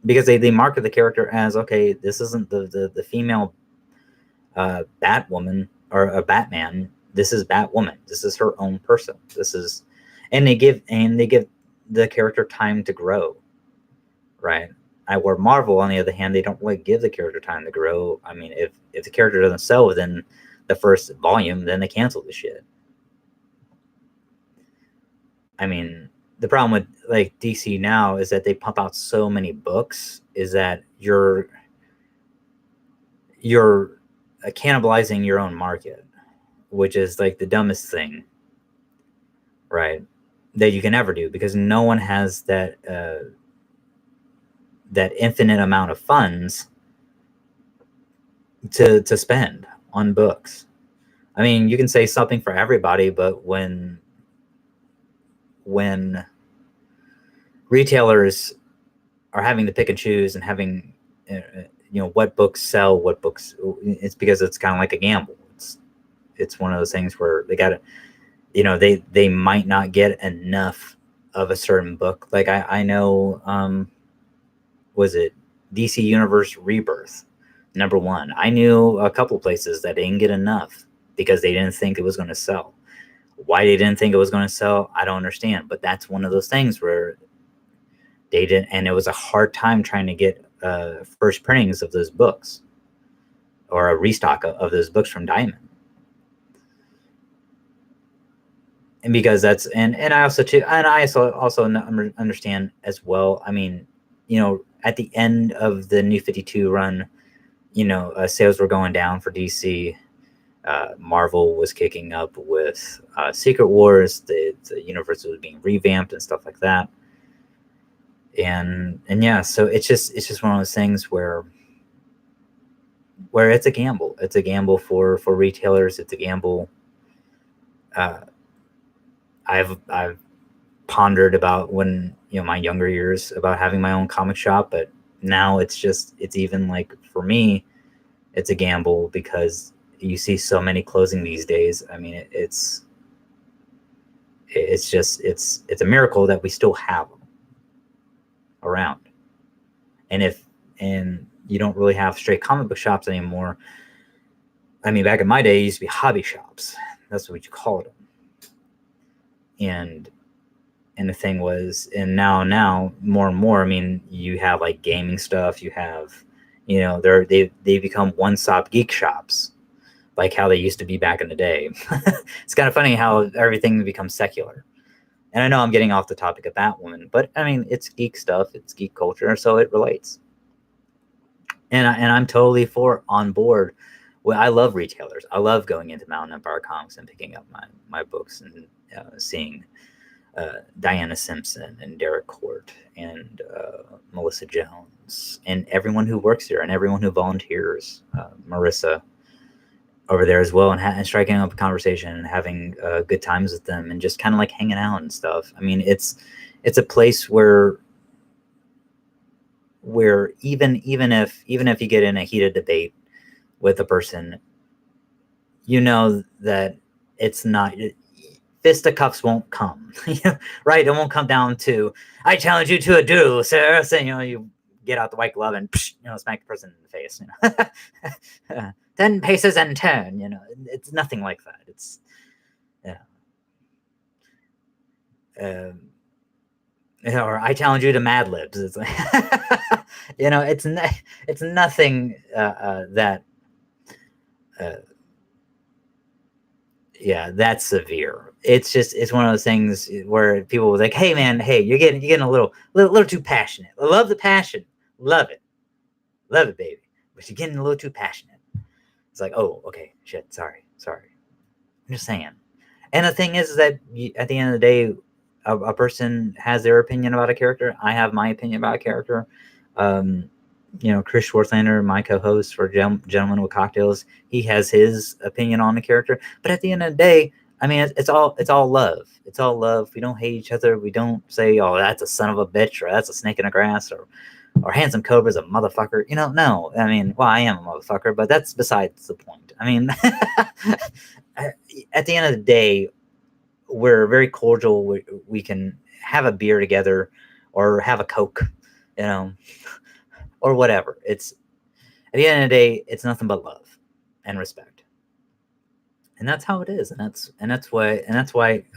because they market the character as, okay, this isn't the female Batwoman or a Batman. This is Batwoman. This is her own person. This is, and they give the character time to grow, right? Where Marvel, on the other hand, they don't really give the character time to grow. I mean, if the character doesn't sell within the first volume, then they cancel the shit. I mean, the problem with like DC now is that they pump out so many books, is that you're cannibalizing your own market, which is like the dumbest thing, right, that you can ever do, because no one has that infinite amount of funds to spend on books. I mean, you can say something for everybody, but when retailers are having to pick and choose and having, what books sell, what books. It's because it's kind of like a gamble. It's one of those things where they got to, they might not get enough of a certain book. Like I know, was it DC Universe Rebirth #1? I knew a couple places that didn't get enough because they didn't think it was going to sell. Why they didn't think it was going to sell, I don't understand. But that's one of those things where they didn't, and it was a hard time trying to get first printings of those books or a restock of those books from Diamond. And because that's, and I also too, and I also understand as well. I mean, at the end of the New 52 run, sales were going down for DC. Marvel was kicking up with Secret Wars. The universe was being revamped and stuff like that. And yeah, so it's just one of those things where it's a gamble. It's a gamble for retailers. It's a gamble. I've pondered about when, my younger years about having my own comic shop, but now it's even like, for me, it's a gamble because you see so many closing these days. I mean, it's a miracle that we still have them around. And you don't really have straight comic book shops anymore. I mean, back in my day, it used to be hobby shops. That's what you called them. And the thing was, and now more and more, I mean, you have like gaming stuff. You have, they become one-stop geek shops, like how they used to be back in the day. It's kind of funny how everything becomes secular. And I know I'm getting off the topic of Batwoman, but I mean, it's geek stuff, it's geek culture, so it relates. And I'm totally on board. Well, I love retailers. I love going into Mountain Empire Comics and picking up my books and seeing Diana Simpson and Derek Court and Melissa Jones and everyone who works here and everyone who volunteers, Marissa over there as well, and striking up a conversation and having good times with them and just kind of like hanging out and stuff. I mean, it's a place where even if you get in a heated debate with a person, that it's not, fisticuffs won't come, right? It won't come down to, I challenge you to a duel, sir. So, you get out the white glove and, smack the person in the face, 10 paces and turn, it's nothing like that. It's, or I challenge you to Mad Libs. It's like, it's nothing that, that's severe. It's one of those things where people were like, hey man, hey, you're getting a little too passionate. I love the passion. Love it, baby. But you're getting a little too passionate. It's like, oh, okay, shit, sorry. I'm just saying. And the thing is that at the end of the day, a person has their opinion about a character. I have my opinion about a character. Chris Schwarthlander, my co-host for Gentlemen with Cocktails, he has his opinion on the character. But at the end of the day, I mean, it's all love. It's all love. We don't hate each other. We don't say, oh, that's a son of a bitch, or that's a snake in the grass, or Handsome Cobra's a motherfucker. No. I mean, well, I am a motherfucker, but that's besides the point. I mean, at the end of the day, we're very cordial. We can have a beer together or have a Coke, or whatever. It's, at the end of the day, it's nothing but love and respect. And that's how it is. And that's why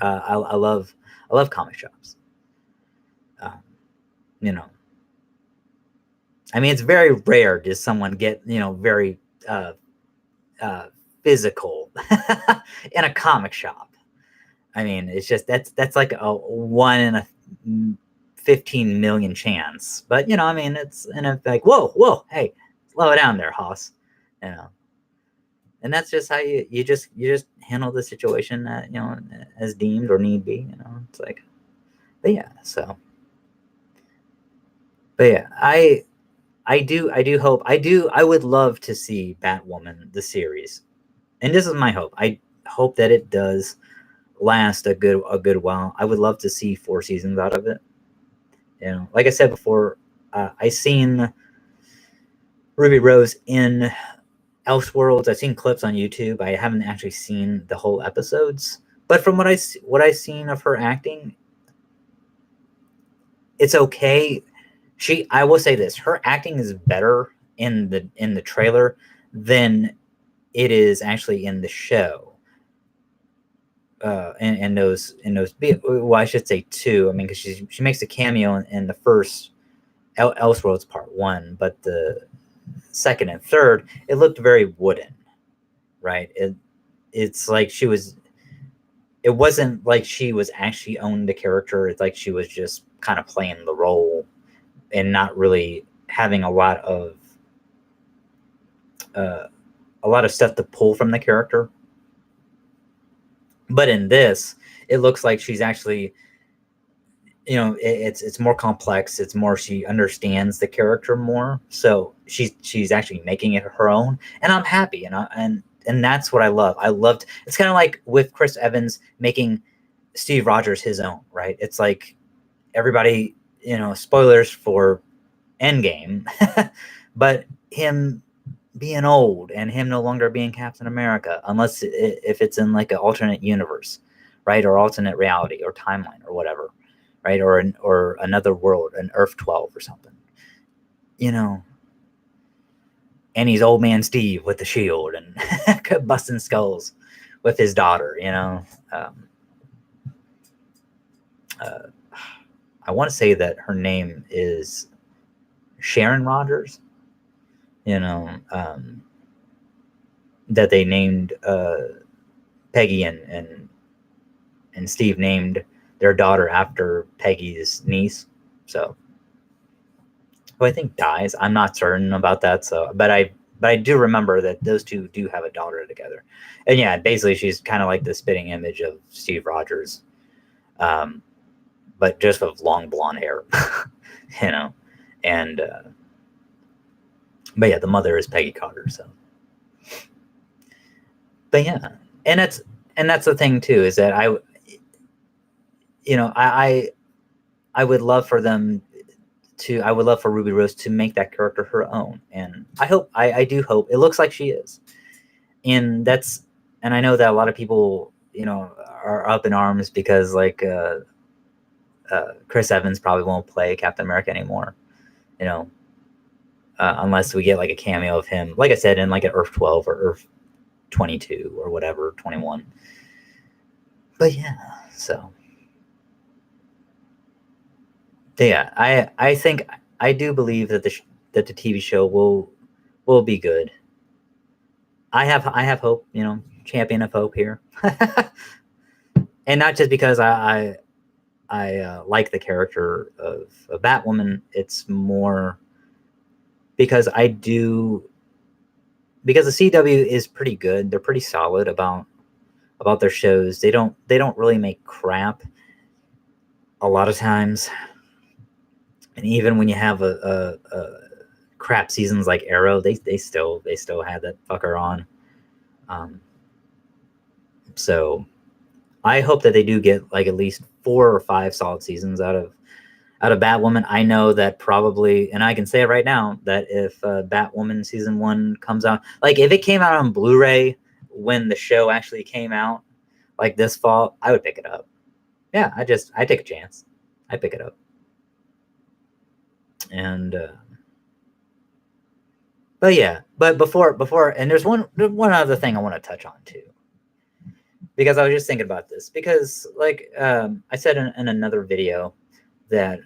I love comic shops. I mean, it's very rare does someone get, very physical in a comic shop. I mean, it's just, that's like a 1 in a 15 million chance. But, I mean, it's, and it's like, whoa, hey, slow it down there, Hoss. And that's just how you just handle the situation that, as deemed or need be, it's like, but yeah, so. But yeah, I do hope, I would love to see Batwoman, the series. And this is my hope. I hope that it does last a good while. I would love to see 4 seasons out of it. You know, like I said before, I seen Ruby Rose in Elseworlds. I've seen clips on YouTube. I haven't actually seen the whole episodes, but from what I've seen of her acting, it's okay. I will say this: her acting is better in the trailer than it is actually in the show. In those well, I should say two. I mean, because she makes a cameo in the first Elseworlds Part 1, but the second and third, it looked very wooden, right? It's like she was. It wasn't like she was actually owned the character. It's like she was just kind of playing the role and not really having uh, a lot of stuff to pull from the character. But in this, it looks like she's actually, you know, it's more complex. It's more, she understands the character more, so she's actually making it her own, and I'm happy, and that's what I love. I loved. It's kind of like with Chris Evans making Steve Rogers his own, right? It's like everybody, you know, spoilers for Endgame, but him being old and him no longer being Captain America, unless if it's in like an alternate universe, right, or alternate reality or timeline or whatever, right, or another world, an Earth 12 or something, you know. And he's old man Steve with the shield and busting skulls with his daughter, you know. Um, uh, I want to say that her name is Sharon Rogers, you know, that they named Peggy and Steve named their daughter after Peggy's niece. So, who I think dies. I'm not certain about that. So, but I do remember that those two do have a daughter together. And yeah, basically she's kind of like the spitting image of Steve Rogers, um, but just with long blonde hair, you know. And but yeah, the mother is Peggy Carter. So, but yeah, and that's the thing too, is that you know, I would love for them I would love for Ruby Rose to make that character her own, and I do hope it looks like she is, and and I know that a lot of people, you know, are up in arms because like Chris Evans probably won't play Captain America anymore, you know, unless we get like a cameo of him, like I said, in like an Earth 12 or Earth 22 or whatever, 21. But yeah, so yeah, I think I do believe that that the TV show will be good. I have hope, you know, champion of hope here, and not just because I like the character of Batwoman. It's more because because the CW is pretty good. They're pretty solid about their shows. They don't really make crap a lot of times, and even when you have a crap seasons like Arrow, they still had that fucker on. Um, so I hope that they do get like at least 4 or 5 solid seasons out of Batwoman. I know that probably, and I can say it right now, that if Batwoman season 1 comes out, like if it came out on Blu-ray when the show actually came out, like this fall, I would pick it up. Yeah, I take a chance. I pick it up. And but yeah, but before, and there's one other thing I want to touch on too, because I was just thinking about this, because like I said in another video that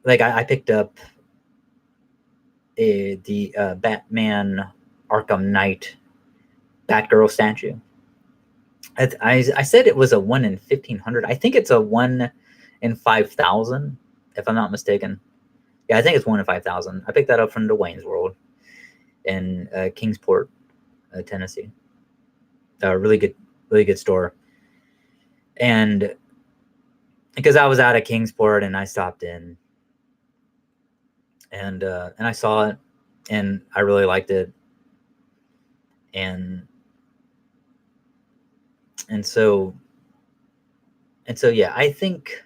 like I picked up the Batman Arkham Knight Batgirl statue. I said it was a 1 in 1,500. I think it's a 1 in 5,000, if I'm not mistaken. Yeah, I think it's 1 in 5,000. I picked that up from the Wayne's World in Kingsport, Tennessee. Really good store. And because I was out at Kingsport and I stopped in, and I saw it, and I really liked it, and and so yeah, I think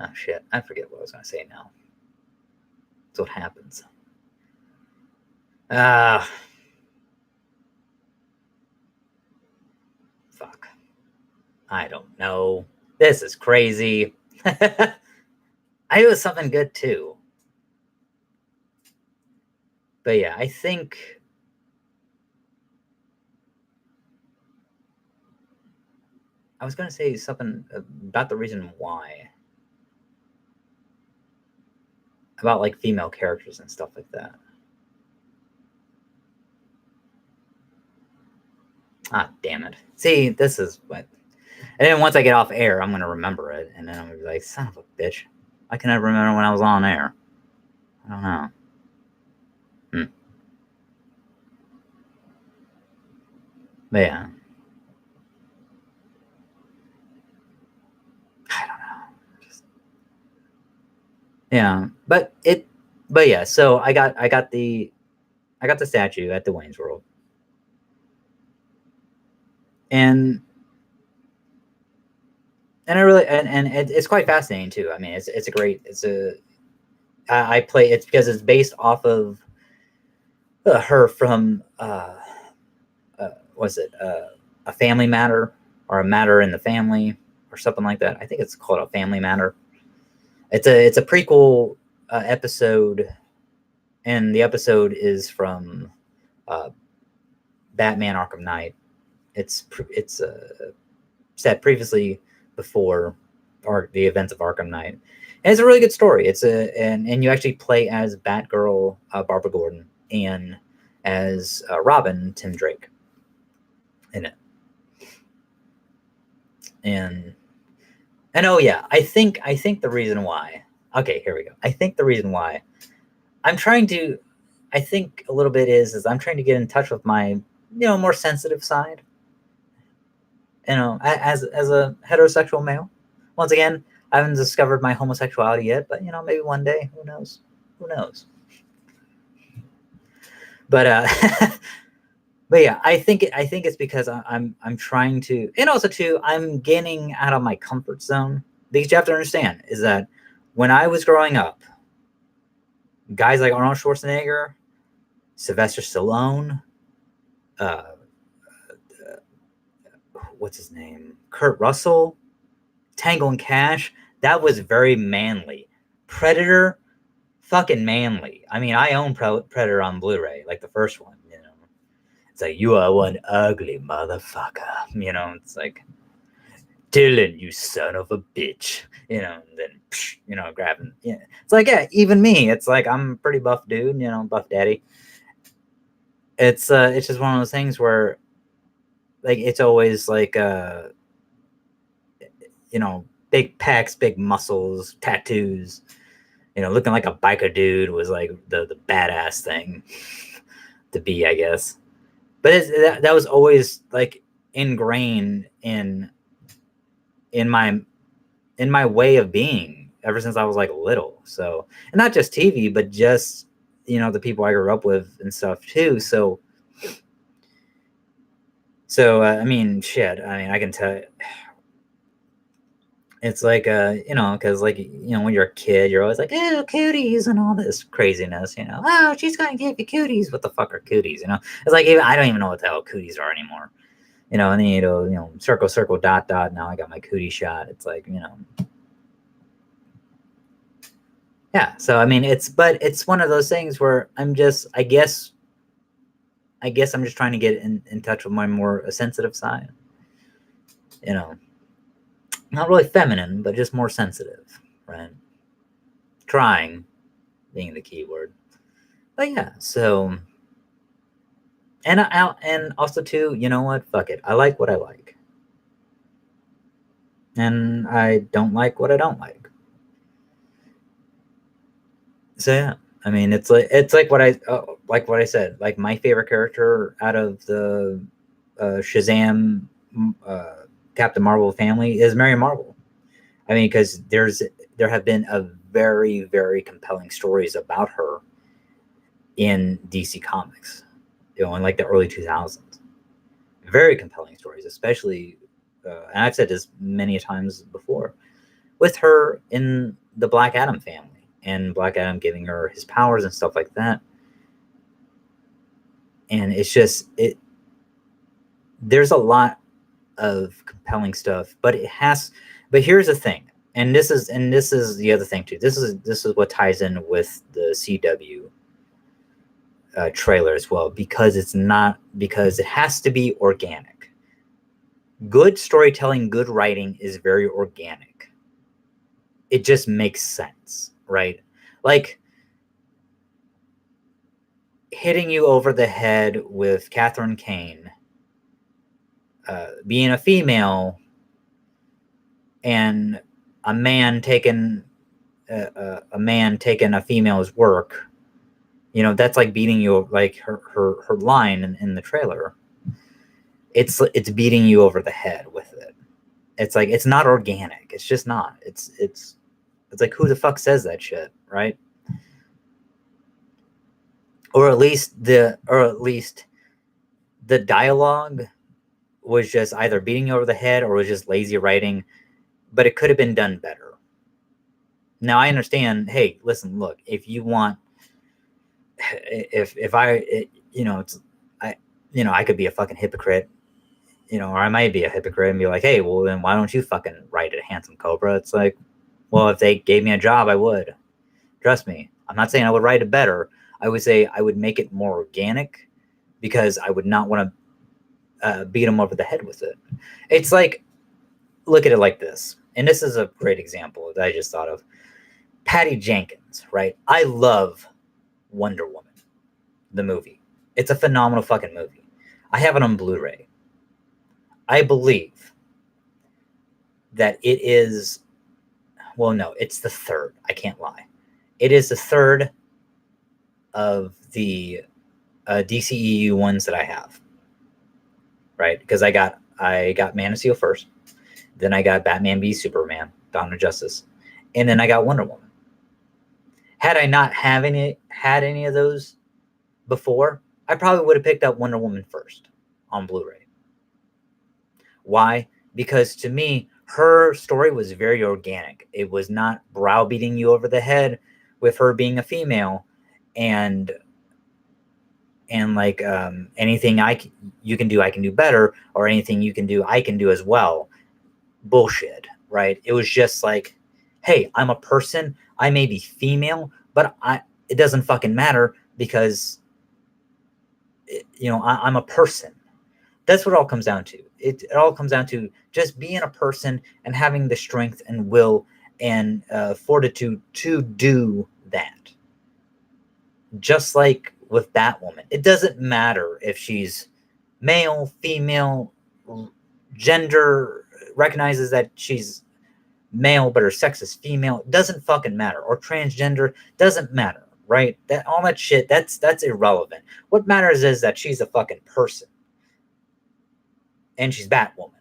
Oh shit, I forget what I was gonna say now. That's what happens. Fuck. I don't know. This is crazy. I knew it was something good too. But yeah, I think I was gonna say something about the reason why. About like female characters and stuff like that. Ah, damn it. See, this is what. And then once I get off air, I'm gonna remember it, and then I'm gonna be like, son of a bitch. I can never remember when I was on air. I don't know. But yeah. I don't know. Yeah. But yeah, so I got the statue at the Wayne's World. And I really and it's quite fascinating too. I mean, it's a great I play it's because it's based off of her from was it a Family Matter or a Matter in the Family or something like that. I think it's called a Family Matter. It's a prequel episode, and the episode is from Batman Arkham Knight. It's set previously before the events of Arkham Knight. And it's a really good story. It's and you actually play as Batgirl, Barbara Gordon, and as Robin, Tim Drake, in it. And oh yeah, I think the reason why. Okay, here we go. I think the reason why I'm trying to, I think a little bit is I'm trying to get in touch with my more sensitive side. As a heterosexual male. Once again, I haven't discovered my homosexuality yet, but maybe one day. Who knows? Who knows? But but yeah, I think it's because I'm trying to, and also too, I'm getting out of my comfort zone. Because you have to understand is that when I was growing up, guys like Arnold Schwarzenegger, Sylvester Stallone, what's his name, Kurt Russell, Tango and Cash, that was very manly. Predator, fucking manly. I mean, I own Predator on Blu-ray, like the first one. It's like, you are one ugly motherfucker. It's like, Dylan, you son of a bitch. And then, grabbing. Yeah, it's like, yeah, even me. It's like I'm a pretty buff dude. Buff daddy. It's just one of those things where, like, it's always like, big pecs, big muscles, tattoos. Looking like a biker dude was like the badass thing to be, I guess. But that was always like ingrained in my way of being ever since I was like little. So, and not just TV, but just the people I grew up with and stuff too. So I mean, shit. I mean, I can tell you, it's like because like when you're a kid, you're always like, oh, cooties and all this craziness. Oh, she's gonna give you cooties. What the fuck are cooties? It's like I don't even know what the hell cooties are anymore. And then circle, circle, dot, dot. Now I got my cootie shot. It's like yeah. So I mean, it's one of those things where I'm just, I guess I'm just trying to get in touch with my more sensitive side. Not really feminine, but just more sensitive, right? Trying being the key word. But yeah, so and also too, you know what? Fuck it. I like what I like. And I don't like what I don't like. So yeah, I mean, it's like what I said. Like my favorite character out of the Shazam, Captain Marvel family is Mary Marvel. I mean, because there have been a very, very compelling stories about her in DC Comics, in like the early 2000s. Very compelling stories, especially, and I've said this many times before, with her in the Black Adam family, and Black Adam giving her his powers and stuff like that. And it's just there's a lot of compelling stuff, but but here's the thing, and this is the other thing too. This is what ties in with the CW trailer as well, because it has to be organic. Good storytelling, good writing is very organic. It just makes sense, right? Like hitting you over the head with Catherine Kane being a female and a man taking a female's work. That's like beating you, like her line in the trailer. It's beating you over the head with it. It's like, it's not organic. It's just not. It's like, who the fuck says that shit, right? Or at least the dialogue was just either beating you over the head or was just lazy writing, but it could have been done better. Now I understand. Hey, listen, look, if you want, if I, I could be a fucking hypocrite, or I might be a hypocrite and be like, hey, well, then why don't you fucking write it, Handsome Cobra? It's like, well, if they gave me a job, I would. Trust me. I'm not saying I would write it better. I would say I would make it more organic, because I would not want to beat them over the head with it. It's like, look at it like this. And this is a great example that I just thought of. Patty Jenkins, right? I love Wonder Woman, the movie. It's a phenomenal fucking movie. I have it on Blu-ray. I believe that it is, well, no, it's the third. I can't lie. It is the third of the DCEU ones that I have, right? Because I got Man of Steel first, then I got Batman v Superman, Dawn of Justice, and then I got Wonder Woman. Had I not had any of those before, I probably would have picked up Wonder Woman first on Blu-ray. Why? Because to me, her story was very organic. It was not browbeating you over the head with her being a female and like anything you can do, I can do better, or anything you can do, I can do as well. Bullshit, right? It was just like, hey, I'm a person. I may be female, but it doesn't fucking matter, because I'm a person. That's what it all comes down to. It all comes down to just being a person and having the strength and will and fortitude to do that. Just like with Batwoman, it doesn't matter if she's male, female, gender, recognizes that she's male but her sex is female. It doesn't fucking matter. Or transgender, doesn't matter, right? All that shit, that's irrelevant. What matters is that she's a fucking person. And she's Batwoman.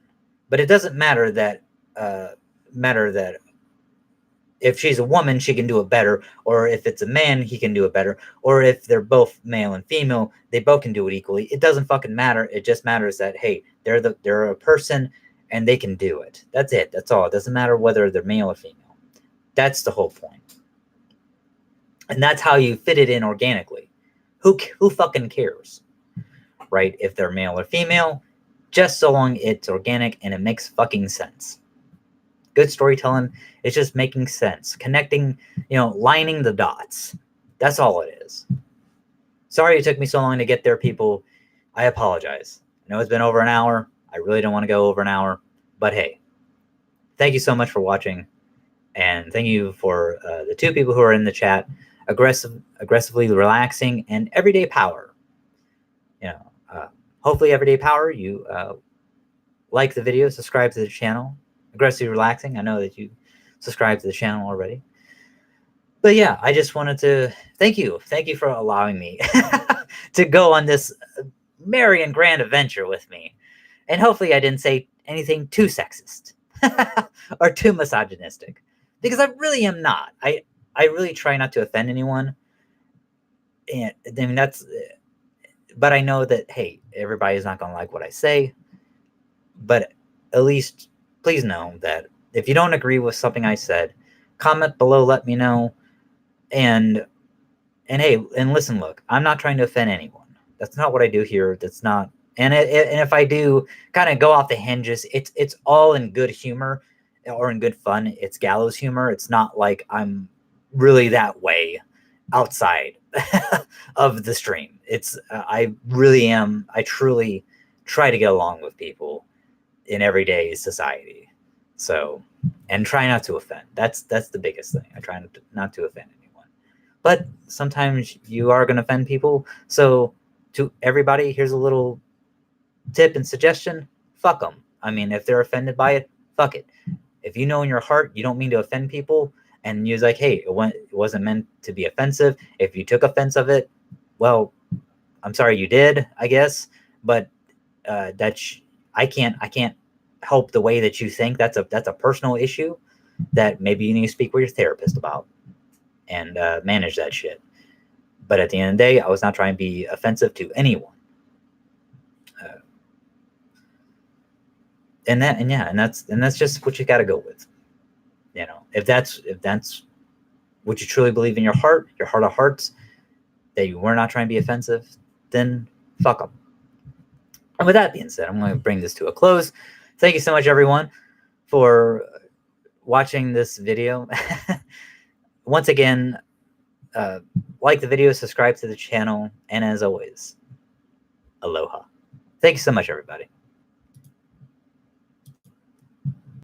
But it doesn't matter that if she's a woman, she can do it better, or if it's a man, he can do it better, or if they're both male and female, they both can do it equally. It doesn't fucking matter. It just matters that, hey, they're a person and they can do it. That's it. That's all. It doesn't matter whether they're male or female. That's the whole point. And that's how you fit it in organically. Who fucking cares, right? If they're male or female, just so long it's organic and it makes fucking sense. Good storytelling is just making sense, connecting, lining the dots. That's all it is. Sorry it took me so long to get there, people. I apologize. I know it's been over an hour. I really don't want to go over an hour, but hey, thank you so much for watching, and thank you for the two people who are in the chat, aggressively relaxing and Everyday Power. Hopefully Everyday Power, you like the video, subscribe to the channel. Aggressively Relaxing, I know that you subscribed to the channel already. But yeah, I just wanted to thank you for allowing me to go on this merry and grand adventure with me. And hopefully I didn't say anything too sexist or too misogynistic, because I really am not. I really try not to offend anyone. And I mean, but I know that, hey, everybody's not going to like what I say. But at least please know that if you don't agree with something I said, comment below, let me know. And hey, and listen, look, I'm not trying to offend anyone. That's not what I do here. That's not. And if I do kind of go off the hinges, it's all in good humor or in good fun. It's gallows humor. It's not like I'm really that way outside of the stream. It's I really am. I truly try to get along with people in everyday society. So, and try not to offend. That's the biggest thing. I try not to offend anyone. But sometimes you are going to offend people. So, to everybody, here's a little tip and suggestion: fuck them. I mean, if they're offended by it, fuck it. If you know in your heart you don't mean to offend people, and you're like, hey, it wasn't meant to be offensive. If you took offense of it, well, I'm sorry you did, I guess. But I can't help the way that you think. That's a personal issue that maybe you need to speak with your therapist about and manage that shit. But at the end of the day, I was not trying to be offensive to anyone. And that's just what you got to go with. You know, if that's what you truly believe in your heart of hearts, that you were not trying to be offensive, then fuck them. And with that being said, I'm going to bring this to a close. Thank you so much, everyone, for watching this video. Once again, like the video, subscribe to the channel, and as always, aloha. Thank you so much, everybody.